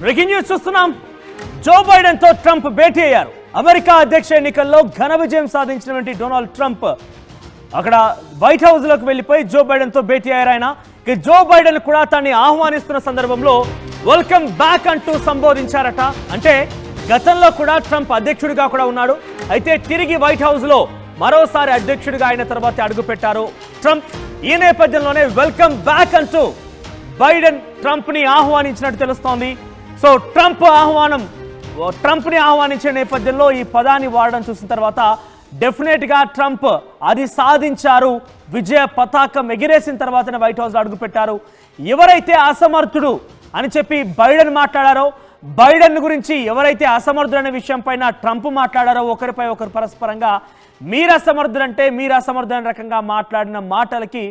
Breaking news చూస్తున్నాం. Joe Biden తో Trump భేటీ అయ్యారు. అమెరికా అధ్యక్ష ఎన్నికల్లో ఘన విజయం సాధించినటువంటి డొనాల్డ్ ట్రంప్ అక్కడ వైట్ హౌస్ లోకి వెళ్లిపోయి జో బైడెన్ తో భేటీ అయ్యారు. ఆయన జో బైడెన్ కూడా తనని ఆహ్వానిస్తున్న సందర్భంలో వెల్కమ్ బ్యాక్ అంటూ సంబోధించారట. అంటే గతంలో కూడా ట్రంప్ అధ్యక్షుడిగా కూడా ఉన్నాడు. అయితే తిరిగి వైట్ హౌస్ లో మరోసారి అధ్యక్షుడిగా అయిన తర్వాత అడుగు పెట్టారు ట్రంప్. ఈ నేపథ్యంలోనే వెల్కమ్ బ్యాక్ అంటూ బైడెన్ ట్రంప్ ని ఆహ్వానించినట్టు తెలుస్తోంది. సో ట్రంప్ ని ఆహ్వానించే నేపథ్యంలో ఈ పదాన్ని వాడడం చూసిన తర్వాత డెఫినెట్ గా ట్రంప్ అది సాధించారు, విజయ పతాకం ఎగిరేసిన తర్వాతనే వైట్ హౌస్ లో అడుగు పెట్టారు. ఎవరైతే అసమర్థుడు అని చెప్పి బైడెన్ మాట్లాడారో, బైడెన్ గురించి ఎవరైతే అసమర్థుడు అనే విషయం పైన ట్రంప్ మాట్లాడారో, ఒకరిపై ఒకరు పరస్పరంగా మీరు అసమర్థుడంటే మీరు అసమర్థుడు అనే రకంగా మాట్లాడిన మాటలకి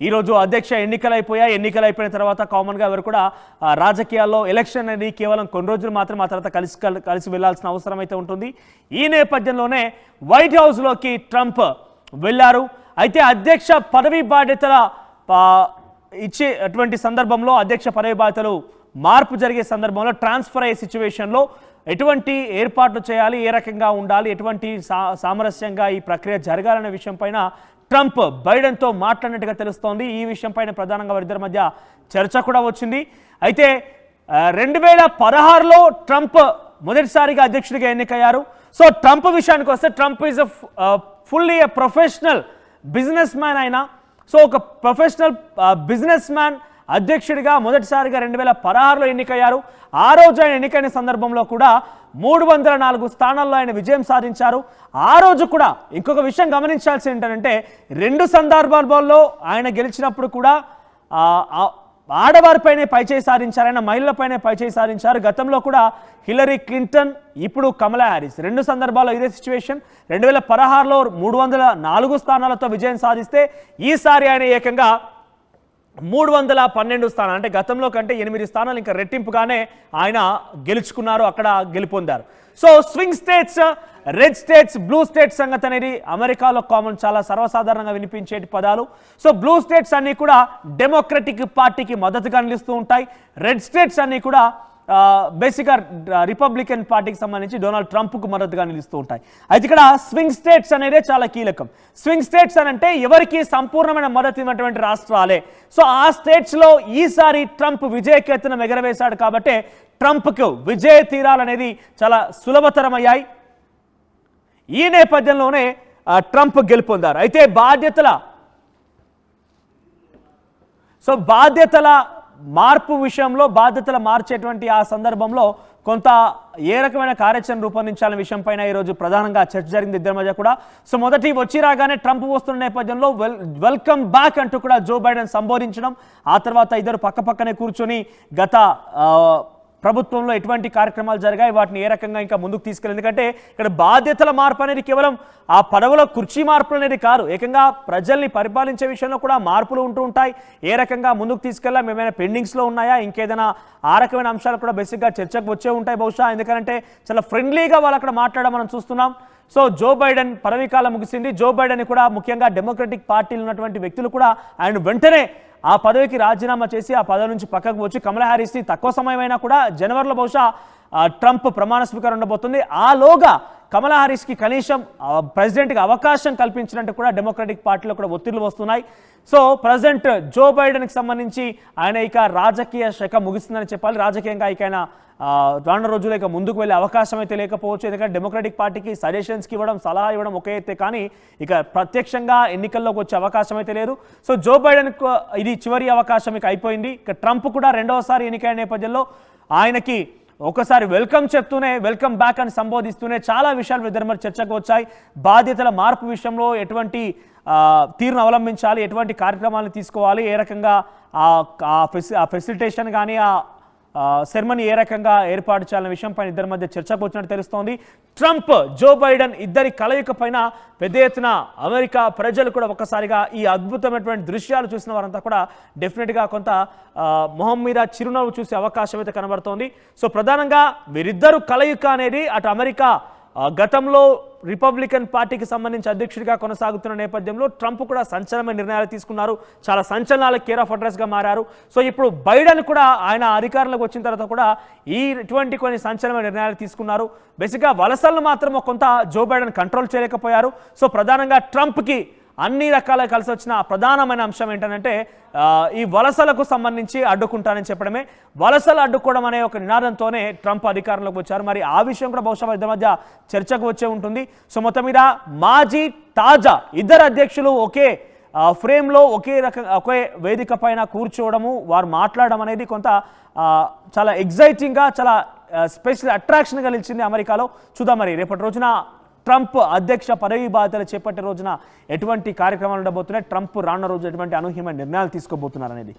ఈరోజు అధ్యక్ష ఎన్నికలు అయిపోయిన తర్వాత కామన్గా ఎవరు కూడా రాజకీయాల్లో ఎలక్షన్ అనేది కేవలం కొన్ని రోజులు మాత్రం ఆ తర్వాత కలిసి వెళ్లాల్సిన అవసరం అయితే ఉంటుంది. ఈ నేపథ్యంలోనే వైట్ హౌస్లోకి ట్రంప్ వెళ్ళారు. అయితే అధ్యక్ష పదవి బాధ్యతల ఇచ్చేటువంటి సందర్భంలో, అధ్యక్ష పదవి బాధ్యతలు మార్పు జరిగే సందర్భంలో, ట్రాన్స్ఫర్ అయ్యే సిచ్యువేషన్లో ఎటువంటి ఏర్పాట్లు చేయాలి, ఏ రకంగా ఉండాలి, ఎటువంటి సామరస్యంగా ఈ ప్రక్రియ జరగాలనే విషయం పైన ట్రంప్ బైడెన్తో మాట్లాడినట్టుగా తెలుస్తోంది. ఈ విషయం పైన ప్రధానంగా వారిద్దరి మధ్య చర్చ కూడా వచ్చింది. అయితే 2016లో ట్రంప్ మొదటిసారిగా అధ్యక్షుడిగా ఎన్నికయ్యారు. సో ట్రంప్ విషయానికి వస్తే Trump is fully professional business man. అయినా సో ఒక ప్రొఫెషనల్ బిజినెస్ మ్యాన్ అధ్యక్షుడిగా మొదటిసారిగా 2016లో ఎన్నికయ్యారు. ఆ రోజు ఆయన ఎన్నికైన సందర్భంలో కూడా 304 స్థానాల్లో ఆయన విజయం సాధించారు. ఆ రోజు కూడా ఇంకొక విషయం గమనించాల్సి ఏంటంటే, 2 సందర్భాల్లో ఆయన గెలిచినప్పుడు కూడా ఆడవారిపైనే పైచేయి సాధించారు, ఆయన మహిళలపైనే పైచేయి సాధించారు. గతంలో కూడా హిల్లరీ క్లింటన్, ఇప్పుడు కమలా హ్యారిస్ 2 సందర్భాల్లో ఇదే సిచ్యువేషన్. 2016లో 304 స్థానాలతో విజయం సాధిస్తే ఈసారి ఆయన ఏకంగా 312 స్థానాలు, అంటే గతంలో కంటే 8 స్థానాలు ఇంకా రెట్టింపుగానే ఆయన గెలుచుకున్నారు, అక్కడ గెలుపొందారు. So swing states, red states, blue states సంగతి అనేది అమెరికాలో కామన్, చాలా సర్వసాధారణంగా వినిపించేటి పదాలు. సో బ్లూ స్టేట్స్ అన్నీ కూడా డెమోక్రటిక్ పార్టీకి మద్దతుగా నిలుస్తూ ఉంటాయి. రెడ్ స్టేట్స్ అన్నీ కూడా బేసిక్గా రిపబ్లికన్ పార్టీకి సంబంధించి డొనాల్డ్ ట్రంప్కు మద్దతుగా నిలుస్తూ ఉంటాయి. అయితే ఇక్కడ స్వింగ్ స్టేట్స్ అనేదే చాలా కీలకం. స్వింగ్ స్టేట్స్ అని అంటే ఎవరికి సంపూర్ణమైన మద్దతు ఇవ్వనటువంటి రాష్ట్రాలే. సో ఆ స్టేట్స్లో ఈసారి ట్రంప్ విజయకేతనం ఎగరవేశాడు కాబట్టి ట్రంప్కు విజయ తీరాలనేది చాలా సులభతరమయ్యాయి. ఈ నేపథ్యంలోనే ట్రంప్ గెలుపొందారు. అయితే బాధ్యతల మార్పు విషయంలో, బాధ్యతలు మార్చేటువంటి ఆ సందర్భంలో కొంత ఏ రకమైన కార్యాచరణ రూపొందించాలనే విషయం పైన ఈరోజు ప్రధానంగా చర్చ జరిగింది ఇద్దరి మధ్య కూడా. సో మొదటి వచ్చి రాగానే ట్రంప్ వస్తున్న నేపథ్యంలో వెల్కమ్ బ్యాక్ అంటూ కూడా జో బైడెన్ సంబోధించడం, ఆ తర్వాత ఇద్దరు పక్కపక్కనే కూర్చొని గత ప్రభుత్వంలో ఎటువంటి కార్యక్రమాలు జరిగాయి, వాటిని ఏ రకంగా ఇంకా ముందుకు తీసుకెళ్ళి, ఎందుకంటే ఇక్కడ బాధ్యతల మార్పు అనేది కేవలం ఆ పదవుల కుర్చీ మార్పులు అనేది కాదు, ఏకంగా ప్రజల్ని పరిపాలించే విషయంలో కూడా మార్పులు ఉంటూ ఉంటాయి. ఏ రకంగా ముందుకు తీసుకెళ్ళాం, ఏమైనా పెండింగ్స్లో ఉన్నాయా, ఇంకేదైనా ఆ రకమైన అంశాలు కూడా బేసిక్గా చర్చకు వచ్చే ఉంటాయి బహుశా. ఎందుకంటే చాలా ఫ్రెండ్లీగా వాళ్ళు అక్కడ మాట్లాడడం మనం చూస్తున్నాం. సో జో బైడెన్ పదవీకాలం ముగిసింది. జో బైడెన్ కూడా ముఖ్యంగా డెమోక్రటిక్ పార్టీలు ఉన్నటువంటి వ్యక్తులు కూడా ఆయన వెంటనే ఆ పదవికి రాజీనామా చేసి ఆ పదవి నుంచి పక్కకు వచ్చి కమలా హ్యారిస్ని తక్కువ సమయమైనా కూడా జనవరిలో బహుశా ట్రంప్ ప్రమాణ స్వీకారం ఉండబోతుంది. ఆలోగా కమలా హ్యారిస్కి కనీసం ప్రెసిడెంట్కి అవకాశం కల్పించినట్టు కూడా డెమోక్రటిక్ పార్టీలో కూడా ఒత్తిళ్లు వస్తున్నాయి. సో ప్రెసిడెంట్ జో బైడెన్కి సంబంధించి ఆయన ఇక రాజకీయ శాఖ ముగిస్తుందని చెప్పాలి. రాజకీయంగా ఇక ఆయన రానున్న రోజులు ఇక ముందుకు వెళ్ళే అవకాశం అయితే లేకపోవచ్చు. ఎందుకంటే డెమోక్రటిక్ పార్టీకి సజెషన్స్కి ఇవ్వడం, సలహా ఇవ్వడం ఒక ఎత్తే, కానీ ఇక ప్రత్యక్షంగా ఎన్నికల్లోకి వచ్చే అవకాశం అయితే లేదు. సో జో బైడెన్కు ఇది చివరి అవకాశం ఇక అయిపోయింది. ఇక ట్రంప్ కూడా రెండవసారి ఎన్నికైన నేపథ్యంలో ఆయనకి ఒకసారి వెల్కమ్ చెప్తూనే, వెల్కమ్ బ్యాక్ అని సంబోధిస్తూనే చాలా విషయాలు ఇద్దరి మరి చర్చకు వచ్చాయి. బాధ్యతల మార్పు విషయంలో ఎటువంటి తీరును అవలంబించాలి, ఎటువంటి కార్యక్రమాలను తీసుకోవాలి, ఏ రకంగా ఆ ఫెసిలిటేషన్ కానీ ఆ సెరమనీ ఏ రకంగా ఏర్పాటు చేయాలనే విషయంపై ఇద్దరి మధ్య చర్చకు వచ్చినట్టు తెలుస్తోంది. ట్రంప్, జో బైడెన్ ఇద్దరి కలయిక పైన పెద్ద ఎత్తున అమెరికా ప్రజలు కూడా ఒక్కసారిగా ఈ అద్భుతమైనటువంటి దృశ్యాలు చూసిన వారంతా కూడా డెఫినెట్గా కొంత మొహం మీద చిరునవ్వు చూసే అవకాశం అయితే కనబడుతోంది. సో ప్రధానంగా వీరిద్దరు కలయిక అనేది అటు అమెరికా గతంలో రిపబ్లికన్ పార్టీకి సంబంధించి అధ్యక్షుడిగా కొనసాగుతున్న నేపథ్యంలో ట్రంప్ కూడా సంచలనమైన నిర్ణయాలు తీసుకున్నారు. చాలా సంచలనాలకు కేర్ ఆఫ్ అడ్రస్గా మారారు. సో ఇప్పుడు బైడెన్ కూడా ఆయన అధికారంలోకి వచ్చిన తర్వాత కూడా ఇటువంటి కొన్ని సంచలనమైన నిర్ణయాలు తీసుకున్నారు. బేసిక్గా వలసలను మాత్రం కొంత జో బైడెన్ కంట్రోల్ చేయలేకపోయారు. సో ప్రధానంగా ట్రంప్కి అన్ని రకాల కలిసి వచ్చిన ప్రధానమైన అంశం ఏంటంటే ఈ వలసలకు సంబంధించి అడ్డుకుంటానని చెప్పడమే. వలసలు అడ్డుకోవడం అనే ఒక నినాదంతోనే ట్రంప్ అధికారంలోకి వచ్చారు. మరి ఆ విషయం కూడా బహుశా ఇద్దరి మధ్య చర్చకు వచ్చే ఉంటుంది. సో మొత్తం మీద మాజీ తాజా ఇద్దరు అధ్యక్షులు ఒకే ఫ్రేమ్లో ఒకే వేదిక పైన కూర్చోవడము, వారు మాట్లాడడం అనేది కొంత చాలా ఎగ్జైటింగ్గా, చాలా స్పెషల్ అట్రాక్షన్గా నిలిచింది అమెరికాలో. చూద్దాం మరి రేపటి రోజున ట్రంప్ అధ్యక్ష పదవి బాధ్యతలు చేపట్టే రోజున ఎటువంటి కార్యక్రమాలు ఉండబోతున్నాయి, ట్రంప్ రానున్న రోజు ఎటువంటి అనూహ్యమైన నిర్ణయాలు తీసుకోబోతున్నారు అనేది.